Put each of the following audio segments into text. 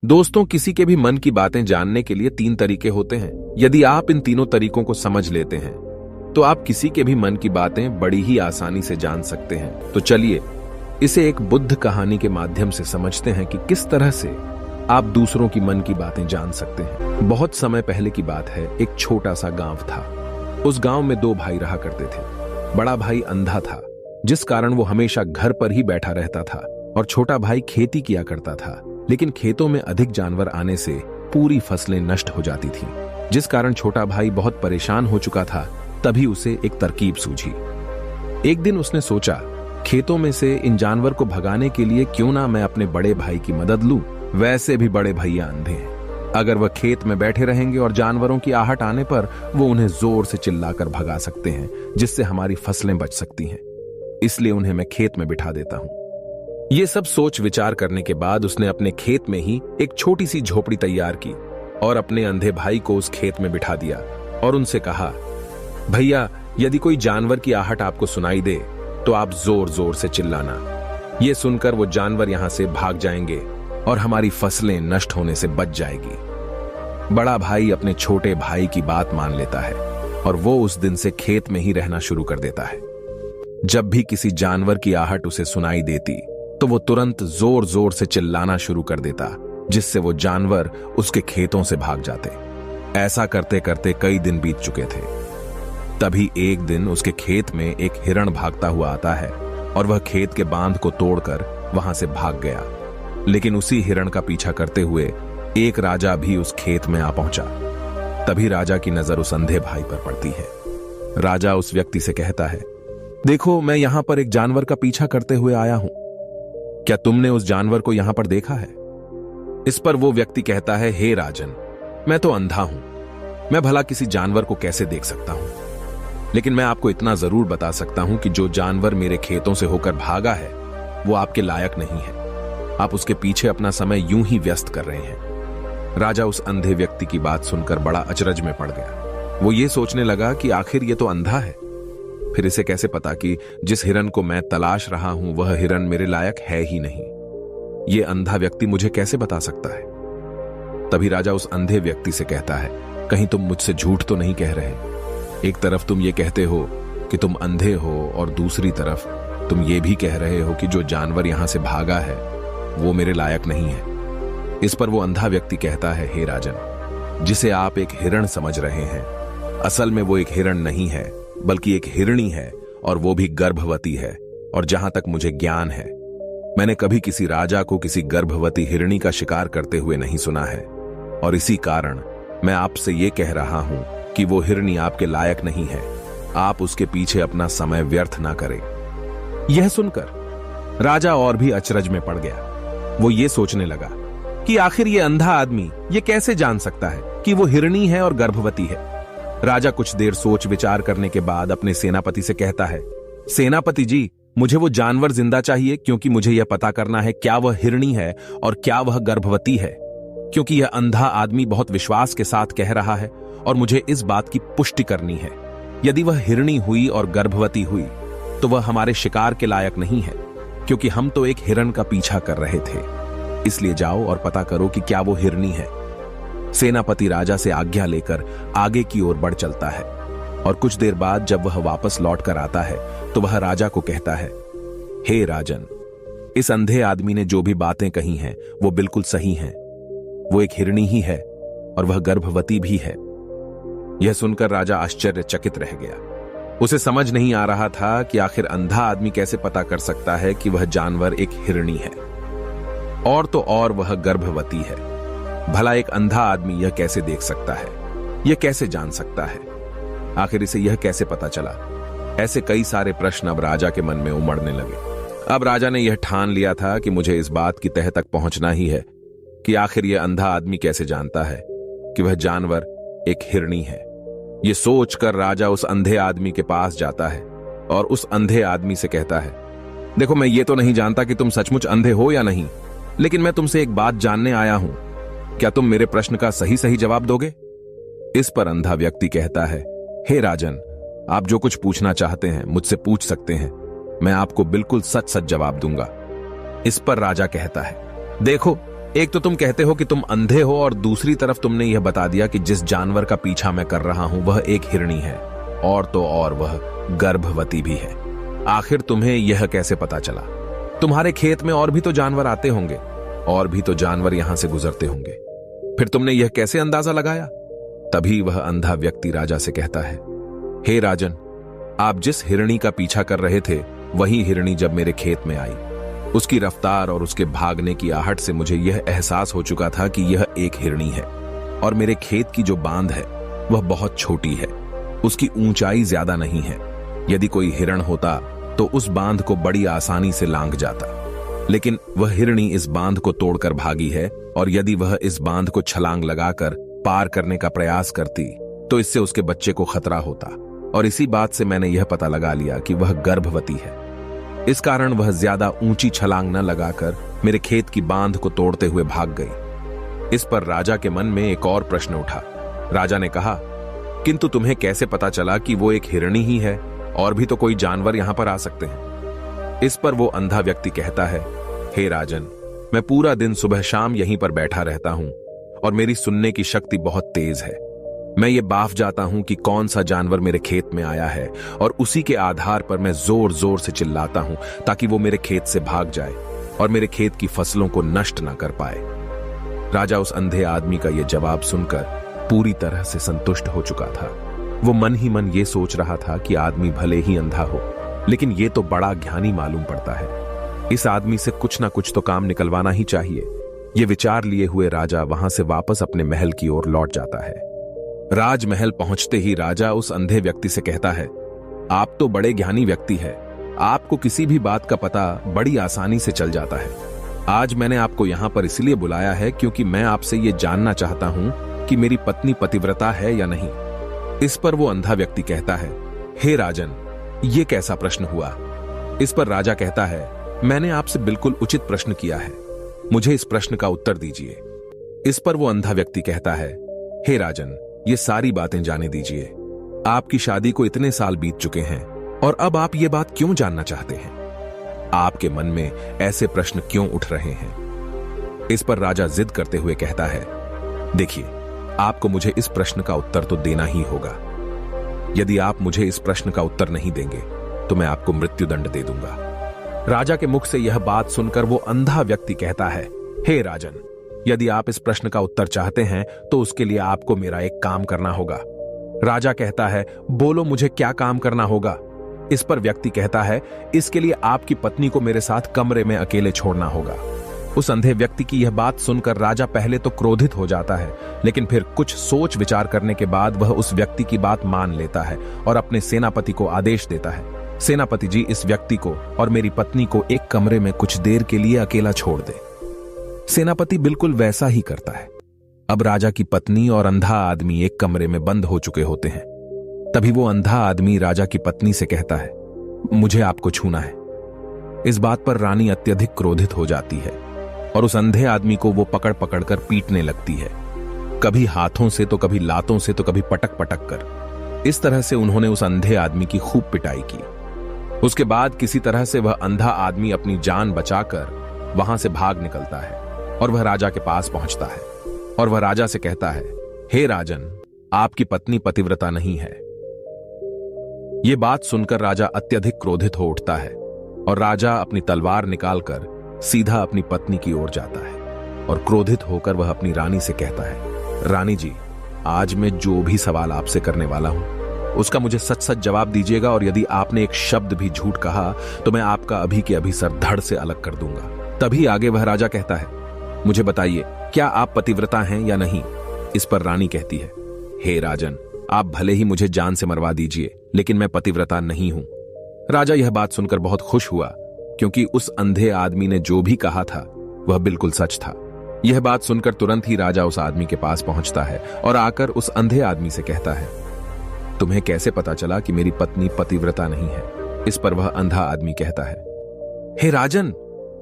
दोस्तों, किसी के भी मन की बातें जानने के लिए 3 तरीके होते हैं। यदि आप इन तीनों तरीकों को समझ लेते हैं तो आप किसी के भी मन की बातें बड़ी ही आसानी से जान सकते हैं। तो चलिए इसे एक बुद्ध कहानी के माध्यम से समझते हैं कि किस तरह से आप दूसरों की मन की बातें जान सकते हैं। बहुत समय पहले की बात है। एक छोटा सा गांव था। उस गांव में 2 भाई रहा करते थे। बड़ा भाई अंधा था, जिस कारण वो हमेशा घर पर ही बैठा रहता था, और छोटा भाई खेती किया करता था। लेकिन खेतों में अधिक जानवर आने से पूरी फसलें नष्ट हो जाती थीं, जिस कारण छोटा भाई बहुत परेशान हो चुका था। तभी उसे एक तरकीब सूझी। एक दिन उसने सोचा, खेतों में से इन जानवर को भगाने के लिए क्यों ना मैं अपने बड़े भाई की मदद लूं। वैसे भी बड़े भैया अंधे हैं। अगर वह खेत में बैठे रहेंगे और जानवरों की आहट आने पर वो उन्हें जोर से चिल्लाकर भगा सकते हैं, जिससे हमारी फसलें बच सकती हैं। इसलिए उन्हें मैं खेत में बिठा देता हूं। ये सब सोच विचार करने के बाद उसने अपने खेत में ही एक छोटी सी झोपड़ी तैयार की और अपने अंधे भाई को उस खेत में बिठा दिया और उनसे कहा, भैया, यदि कोई जानवर की आहट आपको सुनाई दे तो आप जोर जोर से चिल्लाना। ये सुनकर वो जानवर यहां से भाग जाएंगे और हमारी फसलें नष्ट होने से बच जाएगी। बड़ा भाई अपने छोटे भाई की बात मान लेता है और वो उस दिन से खेत में ही रहना शुरू कर देता है। जब भी किसी जानवर की आहट उसे सुनाई देती तो वो तुरंत जोर जोर से चिल्लाना शुरू कर देता, जिससे वो जानवर उसके खेतों से भाग जाते। ऐसा करते करते कई दिन बीत चुके थे। तभी एक दिन उसके खेत में एक हिरण भागता हुआ आता है और वह खेत के बांध को तोड़कर वहां से भाग गया। लेकिन उसी हिरण का पीछा करते हुए एक राजा भी उस खेत में आ पहुंचा। तभी राजा की नजर उस अंधे भाई पर पड़ती है। राजा उस व्यक्ति से कहता है, देखो, मैं यहां पर एक जानवर का पीछा करते हुए आया हूं। क्या तुमने उस जानवर को यहां पर देखा है? इस पर वो व्यक्ति कहता है, हे राजन, मैं तो अंधा हूं। मैं भला किसी जानवर को कैसे देख सकता हूं? लेकिन मैं आपको इतना जरूर बता सकता हूं कि जो जानवर मेरे खेतों से होकर भागा है वो आपके लायक नहीं है। आप उसके पीछे अपना समय यूं ही व्यस्त कर रहे हैं। राजा उस अंधे व्यक्ति की बात सुनकर बड़ा अचरज में पड़ गया। वो ये सोचने लगा कि आखिर ये तो अंधा है, फिर इसे कैसे पता कि जिस हिरन को मैं तलाश रहा हूं वह हिरन मेरे लायक है ही नहीं। ये अंधा व्यक्ति मुझे कैसे बता सकता है? तभी राजा उस अंधे व्यक्ति से कहता है, कहीं तुम मुझसे झूठ तो नहीं कह रहे? एक तरफ तुम ये कहते हो कि तुम अंधे हो और दूसरी तरफ तुम ये भी कह रहे हो कि जो जानवर यहां से भागा है वो मेरे लायक नहीं है। इस पर वो अंधा व्यक्ति कहता है, हे राजन, जिसे आप एक हिरण समझ रहे हैं, असल में वो एक हिरण नहीं है बल्कि एक हिरणी है, और वो भी गर्भवती है। और जहां तक मुझे ज्ञान है, मैंने कभी किसी राजा को किसी गर्भवती हिरणी का शिकार करते हुए नहीं सुना है। और इसी कारण मैं आपसे ये कह रहा हूं कि वो हिरणी आपके लायक नहीं है। आप उसके पीछे अपना समय व्यर्थ ना करें। यह सुनकर राजा और भी अचरज में पड़ गया। वो ये सोचने लगा कि आखिर ये अंधा आदमी ये कैसे जान सकता है कि वो हिरणी है और गर्भवती है। राजा कुछ देर सोच विचार करने के बाद अपने सेनापति से कहता है, सेनापति जी, मुझे वो जानवर जिंदा चाहिए, क्योंकि मुझे यह पता करना है क्या वह हिरणी है और क्या वह गर्भवती है। क्योंकि यह अंधा आदमी बहुत विश्वास के साथ कह रहा है और मुझे इस बात की पुष्टि करनी है। यदि वह हिरणी हुई और गर्भवती हुई तो वह हमारे शिकार के लायक नहीं है, क्योंकि हम तो एक हिरण का पीछा कर रहे थे। इसलिए जाओ और पता करो कि क्या वो हिरणी है। सेनापति राजा से आज्ञा लेकर आगे की ओर बढ़ चलता है और कुछ देर बाद जब वह वापस लौट कर आता है तो वह राजा को कहता है, हे राजन, इस अंधे आदमी ने जो भी बातें कही हैं वो बिल्कुल सही हैं। वो एक हिरणी ही है और वह गर्भवती भी है। यह सुनकर राजा आश्चर्यचकित रह गया। उसे समझ नहीं आ रहा था कि आखिर अंधा आदमी कैसे पता कर सकता है कि वह जानवर एक हिरणी है, और तो और वह गर्भवती है। भला एक अंधा आदमी यह कैसे देख सकता है? यह कैसे जान सकता है? आखिर इसे यह कैसे पता चला? ऐसे कई सारे प्रश्न अब राजा के मन में उमड़ने लगे। अब राजा ने यह ठान लिया था कि मुझे इस बात की तह तक पहुंचना ही है कि आखिर यह अंधा आदमी कैसे जानता है कि वह जानवर एक हिरणी है। यह सोचकर राजा उस अंधे आदमी के पास जाता है और उस अंधे आदमी से कहता है, देखो, मैं ये तो नहीं जानता कि तुम सचमुच अंधे हो या नहीं, लेकिन मैं तुमसे एक बात जानने आया हूं। क्या तुम मेरे प्रश्न का सही सही जवाब दोगे? इस पर अंधा व्यक्ति कहता है, हे राजन, आप जो कुछ पूछना चाहते हैं मुझसे पूछ सकते हैं। मैं आपको बिल्कुल सच सच जवाब दूंगा। इस पर राजा कहता है, देखो, एक तो तुम कहते हो कि तुम अंधे हो और दूसरी तरफ तुमने यह बता दिया कि जिस जानवर का पीछा मैं कर रहा हूं वह एक हिरणी है, और तो और वह गर्भवती भी है। आखिर तुम्हें यह कैसे पता चला? तुम्हारे खेत में और भी तो जानवर आते होंगे, और भी तो जानवर यहां से गुजरते होंगे, फिर तुमने यह कैसे अंदाजा लगाया? तभी वह अंधा व्यक्ति राजा से कहता है, हे राजन, आप जिस हिरणी का पीछा कर रहे थे वही हिरणी जब मेरे खेत में आई, उसकी रफ्तार और उसके भागने की आहट से मुझे यह एहसास हो चुका था कि यह एक हिरणी है, और मेरे खेत की जो बांध है वह बहुत छोटी है, उसकी ऊंचाई ज्यादा नहीं है। यदि कोई हिरण होता तो उस बांध को बड़ी आसानी से लांघ जाता, लेकिन वह हिरणी इस बांध को तोड़कर भागी है, और यदि वह इस बांध को छलांग लगाकर पार करने का प्रयास करती तो इससे उसके बच्चे को खतरा होता, और इसी बात से मैंने यह पता लगा लिया कि वह गर्भवती है। इस कारण वह ज्यादा ऊंची छलांग न लगाकर मेरे खेत की बांध को तोड़ते हुए भाग गई। इस पर राजा के मन में एक और प्रश्न उठा। राजा ने कहा, किंतु तुम्हें कैसे पता चला कि वो एक हिरणी ही है, और भी तो कोई जानवर यहां पर आ सकते हैं? इस पर वो अंधा व्यक्ति कहता है, हे राजन, मैं पूरा दिन सुबह शाम यहीं पर बैठा रहता हूं, और मेरी सुनने की शक्ति बहुत तेज है। मैं ये बाफ जाता हूं कि कौन सा जानवर मेरे खेत में आया है, और उसी के आधार पर मैं जोर जोर से चिल्लाता हूं ताकि वो मेरे खेत से भाग जाए और मेरे खेत की फसलों को नष्ट ना कर पाए। राजा उस अंधे आदमी का यह जवाब सुनकर पूरी तरह से संतुष्ट हो चुका था। वो मन ही मन ये सोच रहा था कि आदमी भले ही अंधा हो, लेकिन ये तो बड़ा ज्ञानी मालूम पड़ता है। इस आदमी से कुछ ना कुछ तो काम निकलवाना ही चाहिए। ये विचार लिए हुए राजा वहां से वापस अपने महल की ओर लौट जाता है। राजमहल पहुंचते ही राजा उस अंधे व्यक्ति से कहता है, आप तो बड़े ज्ञानी व्यक्ति हैं, आपको किसी भी बात का पता बड़ी आसानी से चल जाता है। आज मैंने आपको यहां पर इसलिए बुलाया है क्योंकि मैं आपसे ये जानना चाहता हूं कि मेरी पत्नी पतिव्रता है या नहीं। इस पर वो अंधा व्यक्ति कहता है, हे राजन, ये कैसा प्रश्न हुआ? इस पर राजा कहता है, मैंने आपसे बिल्कुल उचित प्रश्न किया है, मुझे इस प्रश्न का उत्तर दीजिए। इस पर वो अंधा व्यक्ति कहता है, हे राजन, ये सारी बातें जाने दीजिए। आपकी शादी को इतने साल बीत चुके हैं, और अब आप ये बात क्यों जानना चाहते हैं? आपके मन में ऐसे प्रश्न क्यों उठ रहे हैं? इस पर राजा जिद करते हुए कहता है, देखिए, आपको मुझे इस प्रश्न का उत्तर तो देना ही होगा। यदि आप मुझे इस प्रश्न का उत्तर नहीं देंगे तो मैं आपको मृत्युदंड दे दूंगा। राजा के मुख से यह बात सुनकर वो अंधा व्यक्ति कहता है, हे राजन, यदि आप इस प्रश्न का उत्तर चाहते हैं तो उसके लिए आपको मेरा एक काम करना होगा। राजा कहता है, बोलो, मुझे क्या काम करना होगा? इस पर व्यक्ति कहता है, इसके लिए आपकी पत्नी को मेरे साथ कमरे में अकेले छोड़ना होगा। उस अंधे व्यक्ति की यह बात सुनकर राजा पहले तो क्रोधित हो जाता है, लेकिन फिर कुछ सोच विचार करने के बाद वह उस व्यक्ति की बात मान लेता है और अपने सेनापति को आदेश देता है, सेनापति जी, इस व्यक्ति को और मेरी पत्नी को एक कमरे में कुछ देर के लिए अकेला छोड़ दे। सेनापति बिल्कुल वैसा ही करता है। अब राजा की पत्नी और अंधा आदमी एक कमरे में बंद हो चुके होते हैं। तभी वो अंधा आदमी राजा की पत्नी से कहता है, मुझे आपको छूना है। इस बात पर रानी अत्यधिक क्रोधित हो जाती है और उस अंधे आदमी को वो पकड़ पकड़ कर पीटने लगती है, कभी हाथों से तो कभी लातों से तो कभी पटक पटक कर। इस तरह से उन्होंने उस अंधे आदमी की खूब पिटाई की। उसके बाद किसी तरह से वह अंधा आदमी अपनी जान बचाकर वहां से भाग निकलता है और वह राजा के पास पहुंचता है और वह राजा से कहता है, हे राजन, आपकी पत्नी पतिव्रता नहीं है। यह बात सुनकर राजा अत्यधिक क्रोधित हो उठता है और राजा अपनी तलवार निकालकर सीधा अपनी पत्नी की ओर जाता है और क्रोधित होकर वह अपनी रानी से कहता है, रानी जी, आज मैं जो भी सवाल आपसे करने वाला हूं उसका मुझे सच सच जवाब दीजिएगा, और यदि आपने एक शब्द भी झूठ कहा तो मैं आपका अभी के अभी सर धड़ से अलग कर दूंगा। तभी आगे वह राजा कहता है, मुझे बताइए, क्या आप पतिव्रता हैं या नहीं? इस पर रानी कहती है, हे राजन, आप भले ही मुझे जान से मरवा दीजिए, लेकिन मैं पतिव्रता नहीं हूं। राजा यह बात सुनकर बहुत खुश हुआ, क्योंकि उस अंधे आदमी ने जो भी कहा था वह बिल्कुल सच था। यह बात सुनकर तुरंत ही राजा उस आदमी के पास पहुंचता है और आकर उस अंधे आदमी से कहता है, तुम्हें कैसे पता चला कि मेरी पत्नी पतिव्रता नहीं है? इस पर वह अंधा आदमी कहता है, हे राजन,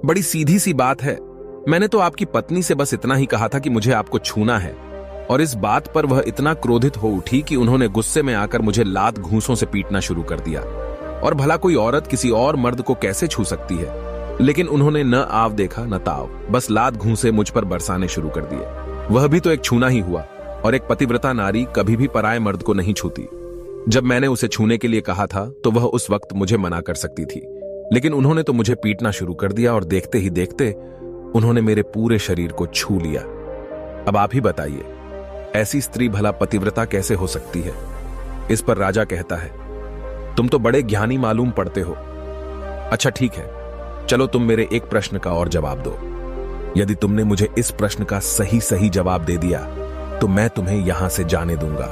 बड़ी सीधी सी बात है। मैंने तो आपकी पत्नी से बस इतना ही कहा था कि मुझे आपको छूना है, और इस बात पर वह इतना क्रोधित हो उठी कि उन्होंने गुस्से में आकर मुझे लात घूंसों से पीटना शुरू कर दिया। और भला कोई औरत किसी और मर्द को कैसे छू सकती है? लेकिन उन्होंने न आव देखा न ताव, बस लात घूंसे मुझ पर बरसाने शुरू कर दिए। वह भी तो एक छूना ही हुआ, और एक पतिव्रता नारी कभी भी पराये मर्द को नहीं छूती। जब मैंने उसे छूने के लिए कहा था तो वह उस वक्त मुझे मना कर सकती थी, लेकिन उन्होंने तो मुझे पीटना शुरू कर दिया और देखते ही देखते उन्होंने मेरे पूरे शरीर को छू लिया। अब आप ही बताइए, ऐसी स्त्री भला पतिव्रता कैसे हो सकती है? इस पर राजा कहता है, तुम तो बड़े ज्ञानी मालूम पड़ते हो। अच्छा ठीक है, चलो तुम मेरे एक प्रश्न का और जवाब दो। यदि तुमने मुझे इस प्रश्न का सही जवाब दे दिया तो मैं तुम्हें यहां से जाने दूंगा।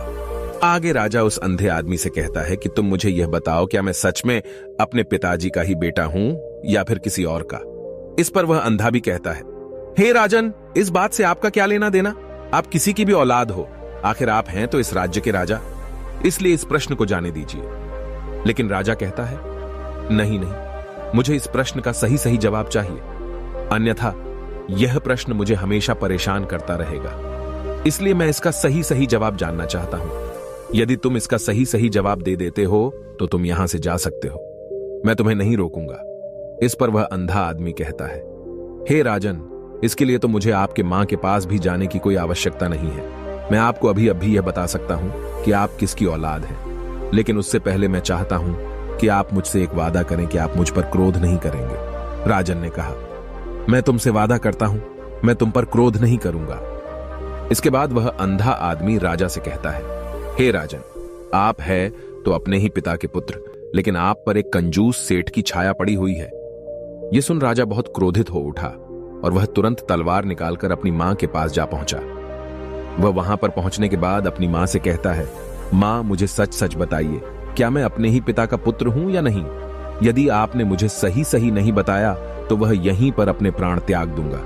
आगे राजा उस अंधे आदमी से कहता है कि तुम मुझे यह बताओ, क्या मैं सच में अपने पिताजी का ही बेटा हूं या फिर किसी और का? इस पर वह अंधा भी कहता है, हे राजन, इस बात से आपका क्या लेना देना? आप किसी की भी औलाद हो, आखिर आप हैं तो इस राज्य के राजा, इसलिए इस प्रश्न को जाने दीजिए। लेकिन राजा कहता है, नहीं, मुझे इस प्रश्न का सही जवाब चाहिए, अन्यथा यह प्रश्न मुझे हमेशा परेशान करता रहेगा। इसलिए मैं इसका सही जवाब जानना चाहता हूं। यदि तुम इसका सही जवाब दे देते हो तो तुम यहां से जा सकते हो, मैं तुम्हें नहीं रोकूंगा। इस पर वह अंधा आदमी कहता है, हे राजन, इसके लिए तो मुझे आपके मां के पास भी जाने की कोई आवश्यकता नहीं है। मैं आपको अभी यह बता सकता हूं कि आप किसकी औलाद हैं, लेकिन उससे पहले मैं चाहता हूं कि आप मुझसे एक वादा करें कि आप मुझ पर क्रोध नहीं करेंगे। राजन ने कहा, मैं तुमसे वादा करता हूं, मैं तुम पर क्रोध नहीं करूंगा। इसके बाद वह अंधा आदमी राजा से कहता है, हे राजन, आप है तो अपने ही पिता के पुत्र, लेकिन आप पर एक कंजूस सेठ की छाया पड़ी हुई है। यह सुन राजा बहुत क्रोधित हो उठा और वह तुरंत तलवार निकालकर अपनी मां के पास जा पहुंचा। वह वहां पर पहुंचने के बाद अपनी मां से कहता है, मां, मुझे सच बताइए, क्या मैं अपने ही पिता का पुत्र हूं या नहीं? यदि आपने मुझे सही नहीं बताया तो वह यहीं पर अपने प्राण त्याग दूंगा।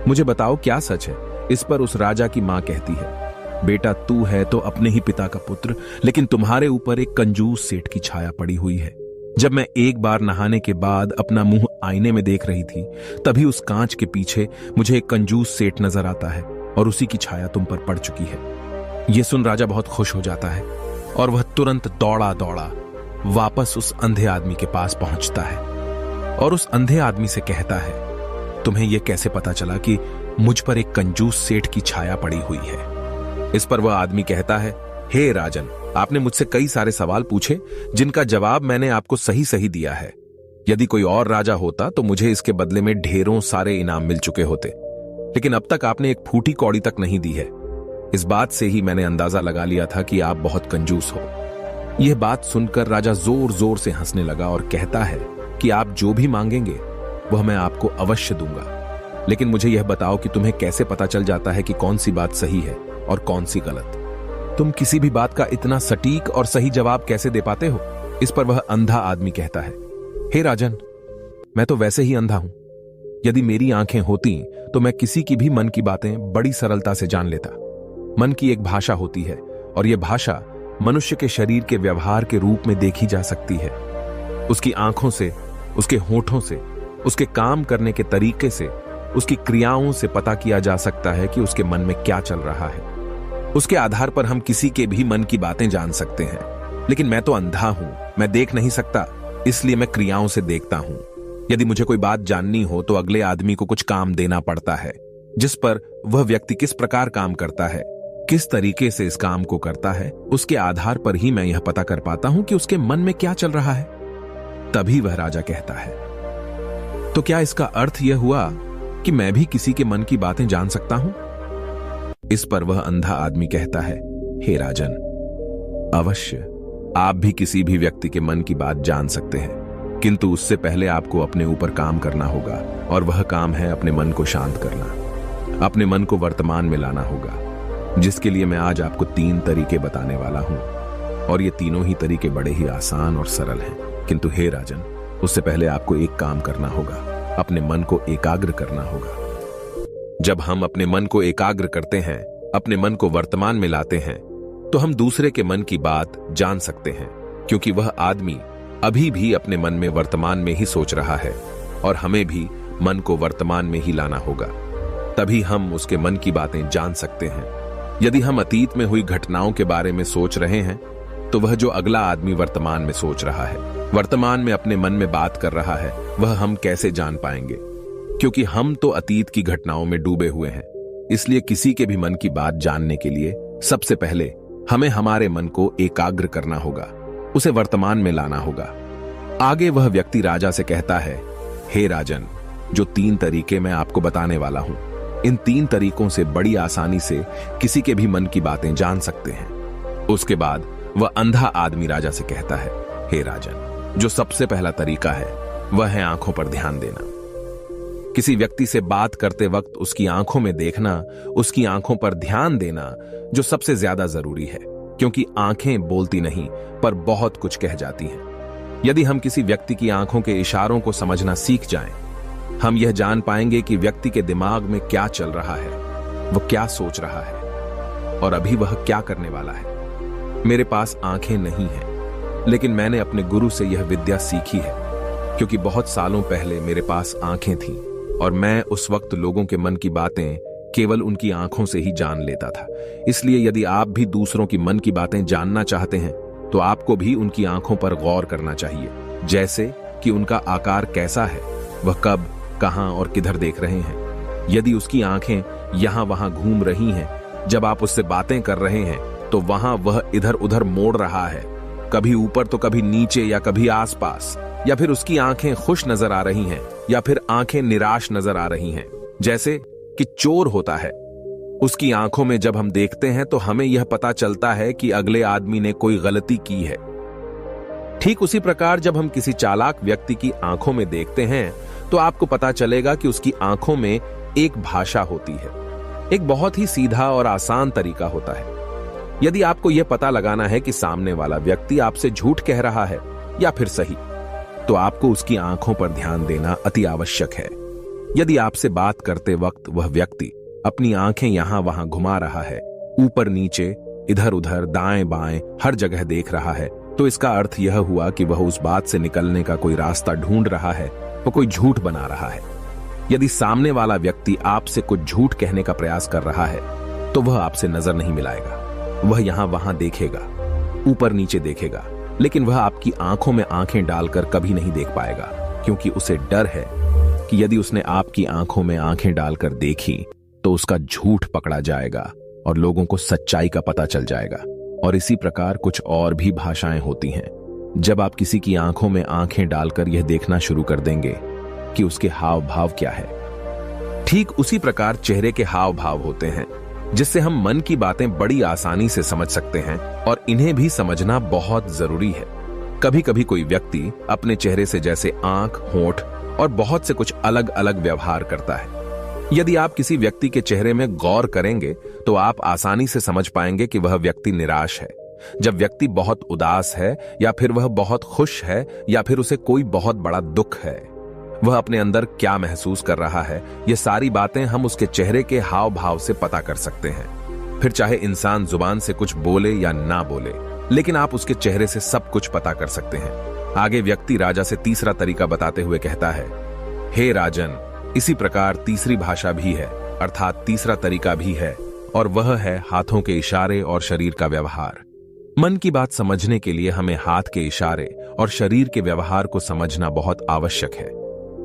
मुझे बताओ क्या सच है? इस पर उस राजा की मां कहती है, बेटा, तू है तो अपने ही पिता का पुत्र, लेकिन तुम्हारे ऊपर एक कंजूस सेठ की छाया पड़ी हुई है। जब मैं एक बार नहाने के बाद अपना मुंह आईने में देख रही थी, तभी उस कांच के पीछे मुझे एक कंजूस सेठ नजर आता है और उसी की छाया तुम पर पड़ चुकी है। यह सुन राजा बहुत खुश हो जाता है और वह तुरंत दौड़ा वापस उस अंधे आदमी के पास पहुंचता है और उस अंधे आदमी से कहता है, तुम्हें यह कैसे पता चला कि मुझ पर एक कंजूस सेठ की छाया पड़ी हुई है? इस पर वह आदमी कहता है, हे राजन, आपने मुझसे कई सारे सवाल पूछे जिनका जवाब मैंने आपको सही दिया है। यदि कोई और राजा होता तो मुझे इसके बदले में ढेरों सारे इनाम मिल चुके होते, लेकिन अब तक आपने एक फूटी कौड़ी तक नहीं दी है। इस बात से ही मैंने अंदाजा लगा लिया था कि आप बहुत कंजूस हो। यह बात सुनकर राजा जोर से हंसने लगा और कहता है कि आप जो भी मांगेंगे वह मैं आपको अवश्य दूंगा, लेकिन मुझे यह बताओ कि तुम्हें कैसे पता चल जाता है कि कौन सी बात सही है और कौन सी गलत? तुम किसी भी बात का इतना सटीक और सही जवाब कैसे दे पाते हो? इस पर वह अंधा आदमी कहता है, हे राजन, मैं तो वैसे ही अंधा हूं। यदि मेरी आंखें होती तो मैं किसी की भी मन की बातें बड़ी सरलता से जान लेता। मन की एक भाषा होती है और यह भाषा मनुष्य के शरीर के व्यवहार के रूप में देखी जा सकती है। उसकी आंखों से, उसके होठों से, उसके काम करने के तरीके से, उसकी क्रियाओं से पता किया जा सकता है कि उसके मन में क्या चल रहा है। उसके आधार पर हम किसी के भी मन की बातें जान सकते हैं, लेकिन मैं तो अंधा हूं, मैं देख नहीं सकता, इसलिए मैं क्रियाओं से देखता हूं। यदि मुझे कोई बात जाननी हो तो अगले आदमी को कुछ काम देना पड़ता है, जिस पर वह व्यक्ति किस प्रकार काम करता है, किस तरीके से इस काम को करता है, उसके आधार पर ही मैं यह पता कर पाता हूं कि उसके मन में क्या चल रहा है। तभी वह राजा कहता है, तो क्या इसका अर्थ यह हुआ कि मैं भी किसी के मन की बातें जान सकता हूं? इस पर वह अंधा आदमी कहता है, हे राजन, अवश्य आप भी किसी भी व्यक्ति के मन की बात जान सकते हैं, किंतु उससे पहले आपको अपने ऊपर काम करना होगा, और वह काम है अपने मन को शांत करना, अपने मन को वर्तमान में लाना होगा, जिसके लिए मैं आज आपको 3 तरीके बताने वाला हूं। और ये तीनों ही तरीके बड़े ही आसान और सरल हैं, किंतु हे राजन, उससे पहले आपको एक काम करना होगा, अपने मन को एकाग्र करना होगा। जब हम अपने मन को एकाग्र करते हैं, अपने मन को वर्तमान में लाते हैं, तो हम दूसरे के मन की बात जान सकते हैं, क्योंकि वह आदमी अभी भी अपने मन में वर्तमान में ही सोच रहा है, और हमें भी मन को वर्तमान में ही लाना होगा, तभी हम उसके मन की बातें जान सकते हैं। यदि हम अतीत में हुई घटनाओं के बारे में सोच रहे हैं, तो वह जो अगला आदमी वर्तमान में सोच रहा है वर्तमान में अपने मन में बात कर रहा है, वह हम कैसे जान पाएंगे? क्योंकि हम तो अतीत की घटनाओं में डूबे हुए हैं। इसलिए किसी के भी मन की बात जानने के लिए सबसे पहले हमें हमारे मन को एकाग्र करना होगा, उसे वर्तमान में लाना होगा। आगे वह व्यक्ति राजा से कहता है, हे राजन, जो 3 तरीके मैं आपको बताने वाला हूं, इन 3 तरीकों से बड़ी आसानी से किसी के भी मन की बातें जान सकते हैं। उसके बाद वह अंधा आदमी राजा से कहता है, हे राजन, जो सबसे पहला तरीका है वह है आंखों पर ध्यान देना। किसी व्यक्ति से बात करते वक्त उसकी आंखों में देखना, उसकी आंखों पर ध्यान देना जो सबसे ज्यादा जरूरी है, क्योंकि आंखें बोलती नहीं पर बहुत कुछ कह जाती हैं। यदि हम किसी व्यक्ति की आंखों के इशारों को समझना सीख जाएं, हम यह जान पाएंगे कि व्यक्ति के दिमाग में क्या चल रहा है, वह क्या सोच रहा है और अभी वह क्या करने वाला है। मेरे पास आंखें नहीं हैं, लेकिन मैंने अपने गुरु से यह विद्या सीखी है, क्योंकि बहुत सालों पहले मेरे पास आंखें थीं और मैं उस वक्त लोगों के मन की बातें केवल उनकी आंखों से ही जान लेता था। इसलिए यदि आप भी दूसरों की मन की बातें जानना चाहते हैं तो आपको भी उनकी आंखों पर गौर करना चाहिए, जैसे कि उनका आकार कैसा है, वह कब, कहां और किधर देख रहे हैं। यदि उसकी आंखें यहां वहां घूम रही हैं, जब आप उससे बातें कर रहे हैं, तो वहां वह इधर उधर मोड़ रहा है, कभी ऊपर तो कभी नीचे या कभी आसपास, या फिर उसकी आंखें खुश नजर आ रही हैं या फिर आंखें निराश नजर आ रही हैं, जैसे कि चोर होता है। उसकी आंखों में जब हम देखते हैं तो हमें यह पता चलता है कि अगले आदमी ने कोई गलती की है। ठीक उसी प्रकार जब हम किसी चालाक व्यक्ति की आंखों में देखते हैं तो आपको पता चलेगा कि उसकी आंखों में एक भाषा होती है। एक बहुत ही सीधा और आसान तरीका होता है। यदि आपको यह पता लगाना है कि सामने वाला व्यक्ति आपसे झूठ कह रहा है या फिर सही, तो आपको उसकी आंखों पर ध्यान देना अति आवश्यक है। यदि आपसे बात करते वक्त वह व्यक्ति अपनी आंखें यहां वहां घुमा रहा है, ऊपर नीचे, इधर उधर, दाएं बाएं, हर जगह देख रहा है, तो इसका अर्थ यह हुआ कि वह उस बात से निकलने का कोई रास्ता ढूंढ रहा है, वो कोई झूठ बना रहा है। यदि सामने वाला व्यक्ति आपसे कुछ झूठ कहने का प्रयास कर रहा है तो वह आपसे नजर नहीं मिलाएगा। वह यहां वहां देखेगा, ऊपर नीचे देखेगा, लेकिन वह आपकी आंखों में आंखें डालकर कभी नहीं देख पाएगा, क्योंकि उसे डर है कि यदि उसने आपकी आंखों में आंखें डालकर देखी तो उसका झूठ पकड़ा जाएगा और लोगों को सच्चाई का पता चल जाएगा। और इसी प्रकार कुछ और भी भाषाएं होती हैं। जब आप किसी की आंखों में आंखें डालकर यह देखना शुरू कर देंगे कि उसके हाव भाव क्या है, ठीक उसी प्रकार चेहरे के हाव भाव होते हैं, जिससे हम मन की बातें बड़ी आसानी से समझ सकते हैं और इन्हें भी समझना बहुत जरूरी है। कभी कभी कोई व्यक्ति अपने चेहरे से जैसे आंख, होंठ और बहुत से कुछ अलग अलग व्यवहार करता है। यदि आप किसी व्यक्ति के चेहरे में गौर करेंगे तो आप आसानी से समझ पाएंगे कि वह व्यक्ति निराश है, जब व्यक्ति बहुत उदास है, या फिर वह बहुत खुश है, या फिर उसे कोई बहुत बड़ा दुख है। वह अपने अंदर क्या महसूस कर रहा है, ये सारी बातें हम उसके चेहरे के हाव भाव से पता कर सकते हैं। फिर चाहे इंसान जुबान से कुछ बोले या ना बोले, लेकिन आप उसके चेहरे से सब कुछ पता कर सकते हैं। आगे व्यक्ति राजा से तीसरा तरीका बताते हुए कहता है, हे राजन, इसी प्रकार तीसरी भाषा भी है, अर्थात तीसरा तरीका भी है, और वह है हाथों के इशारे और शरीर का व्यवहार। मन की बात समझने के लिए हमें हाथ के इशारे और शरीर के व्यवहार को समझना बहुत आवश्यक है।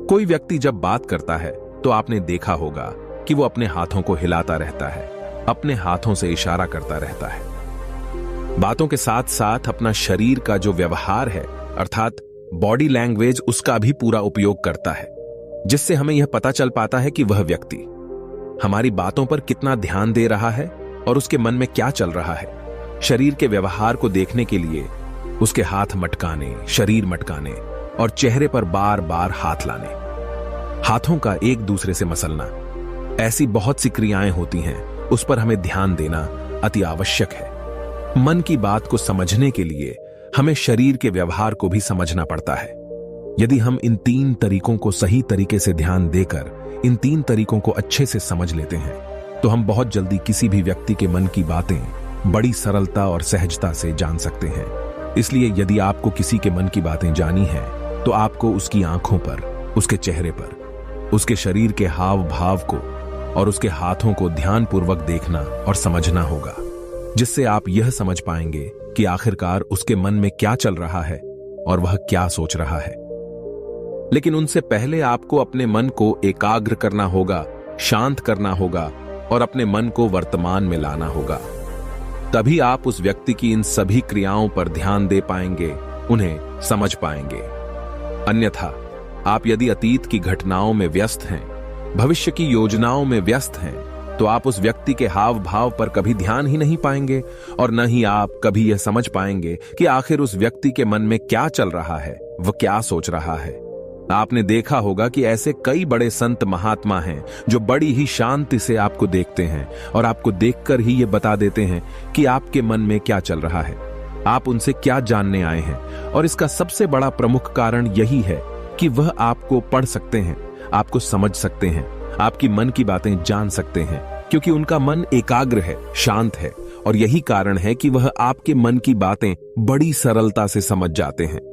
कोई व्यक्ति जब बात करता है तो आपने देखा होगा कि वो अपने हाथों को हिलाता रहता है, अपने हाथों से इशारा करता रहता है। बातों के साथ साथ अपना शरीर का जो व्यवहार है, अर्थात बॉडी लैंग्वेज, उसका भी पूरा उपयोग करता है, जिससे हमें यह पता चल पाता है कि वह व्यक्ति हमारी बातों पर कितना ध्यान दे रहा है और उसके मन में क्या चल रहा है। शरीर के व्यवहार को देखने के लिए उसके हाथ मटकाने, शरीर मटकाने और चेहरे पर बार बार हाथ लाने, हाथों का एक दूसरे से मसलना, ऐसी बहुत सी क्रियाएं होती हैं, उस पर हमें ध्यान देना अति आवश्यक है। मन की बात को समझने के लिए हमें शरीर के व्यवहार को भी समझना पड़ता है। यदि हम इन 3 तरीकों को सही तरीके से ध्यान देकर इन 3 तरीकों को अच्छे से समझ लेते हैं तो हम बहुत जल्दी किसी भी व्यक्ति के मन की बातें बड़ी सरलता और सहजता से जान सकते हैं। इसलिए यदि आपको किसी के मन की बातें जानी हैं तो आपको उसकी आंखों पर, उसके चेहरे पर, उसके शरीर के हाव भाव को और उसके हाथों को ध्यानपूर्वक देखना और समझना होगा, जिससे आप यह समझ पाएंगे कि आखिरकार उसके मन में क्या चल रहा है और वह क्या सोच रहा है। लेकिन उनसे पहले आपको अपने मन को एकाग्र करना होगा, शांत करना होगा और अपने मन को वर्तमान में लाना होगा। तभी आप उस व्यक्ति की इन सभी क्रियाओं पर ध्यान दे पाएंगे, उन्हें समझ पाएंगे। अन्यथा आप यदि अतीत की घटनाओं में व्यस्त हैं, भविष्य की योजनाओं में व्यस्त हैं, तो आप उस व्यक्ति के हाव भाव पर कभी ध्यान ही नहीं पाएंगे और न ही आप कभी यह समझ पाएंगे कि आखिर उस व्यक्ति के मन में क्या चल रहा है, वह क्या सोच रहा है। आपने देखा होगा कि ऐसे कई बड़े संत महात्मा हैं जो बड़ी ही शांति से आपको देखते हैं और आपको देखकर ही ये बता देते हैं कि आपके मन में क्या चल रहा है, आप उनसे क्या जानने आए हैं। और इसका सबसे बड़ा प्रमुख कारण यही है कि वह आपको पढ़ सकते हैं, आपको समझ सकते हैं, आपकी मन की बातें जान सकते हैं, क्योंकि उनका मन एकाग्र है, शांत है और यही कारण है कि वह आपके मन की बातें बड़ी सरलता से समझ जाते हैं।